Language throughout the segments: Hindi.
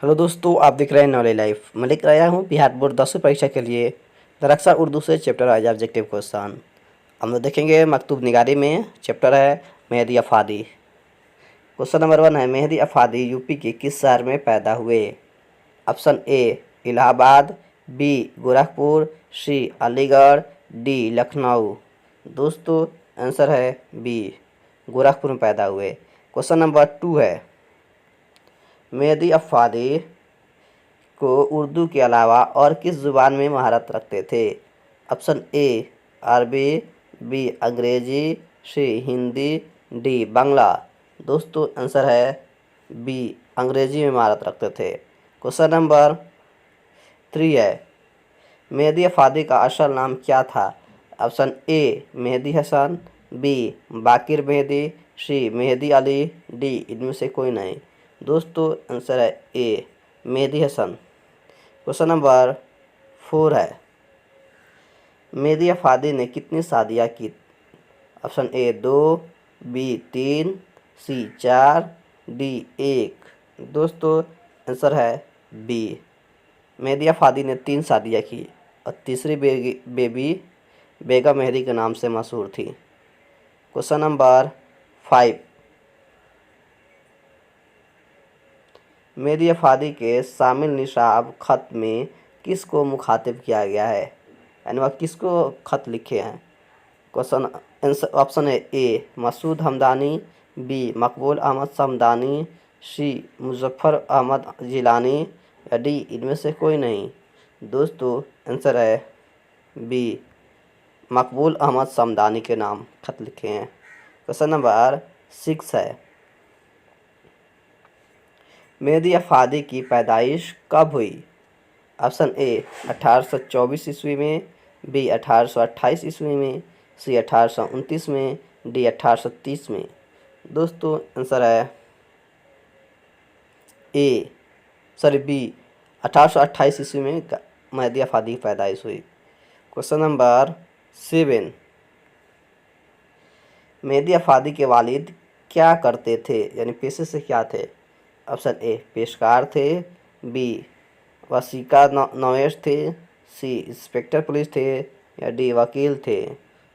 हेलो दोस्तों, आप देख रहे हैं नॉलेज लाइफ। मैं लेकर आया हूँ बिहार बोर्ड 10वीं परीक्षा के लिए दरअसल उर्दू से चैप्टर वाइज ऑब्जेक्टिव क्वेश्चन। हम लोग देखेंगे मकतूब निगारी में चैप्टर है मेहदी अफादी। क्वेश्चन नंबर 1 है, मेहदी अफादी यूपी के किस शहर में पैदा हुए? Option a Allahabad, b Gorakhpur, c Aligarh, d Lucknow. दोस्तों आंसर है बी, गोरखपुर में पैदा हुए। क्वेश्चन नंबर 2 है, मेहदी अफादी को उर्दू के अलावा और किस ज़ुबान में महारत रखते थे? ऑप्शन ए अरबी, बी अंग्रेजी, सी हिंदी, डी बांग्ला। दोस्तों आंसर है बी, अंग्रेजी में महारत रखते थे। क्वेश्चन नंबर 3 है, मेहदी अफादी का असल नाम क्या था? Option a Mehdi Hasan, b Baqir Mehdi, c Mehdi Ali, d इनमें से कोई नहीं। दोस्तों आंसर है a Mehdi Hasan. Question number 4 है, मेहदी अफादी ने कितनी शादियाँ की? Option a 2, b 3, c 4, d 1। दोस्तों आंसर है बी, मेहदी अफादी ने 3 शादियाँ की और तीसरी बेबी बेगम मेहदी के नाम से मशहूर थी। क्वेश्चन नंबर 5, मेहदी अफादी के शामिल निसाब खत में किसको मुखातिब किया गया है, यानी वह किसको खत लिखे हैं? क्वेश्चन आंसर ऑप्शन है ए मसूद हमदानी, बी मकबूल अहमद समदानी, सी मुजफ्फर अहमद जिलानी, या डी इनमें से कोई नहीं। दोस्तों आंसर है बी, मकबूल अहमद समदानी के नाम खत लिखे हैं। क्वेश्चन नंबर 6 है, मेहदी अफादी की पैदाइश कब हुई? ऑप्शन ए 1824 ईस्वी में, बी 1828 ईस्वी में, सी 1829 में, डी 1830 में। दोस्तों आंसर है ए सॉरी बी, 1828 ईस्वी में मेहदी अफादी की पैदाइश हुई। क्वेश्चन नंबर 7, मेहदी अफादी के वालिद क्या करते थे, यानी पेशे से क्या थे? ऑप्शन ए पेशकार थे, बी वसीका नवेश थे, सी इंस्पेक्टर पुलिस थे, या डी वकील थे।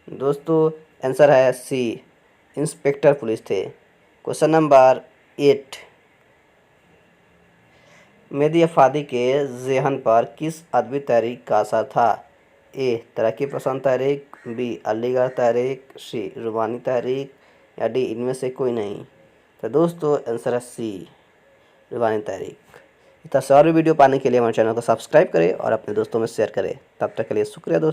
दोस्तों आंसर है सी, इंस्पेक्टर पुलिस थे। क्वेश्चन नंबर 8, मेहदी अफादी के ज़हन पर किस अदबी तहरीक का असर था? ए तरक्की पसंद तहरीक, बी अलीगढ़ तहरीक, सी रुबानी तहरीक, या डी इनमें से कोई नहीं। तो दोस्तों आंसर है सी, रुबानी तहरीक। इतना सारी वीडियो पाने के लिए हमारे चैनल को सब्सक्राइब करें और अपने दोस्तों में शेयर करें। तब तक के लिए शुक्रिया दोस्तों।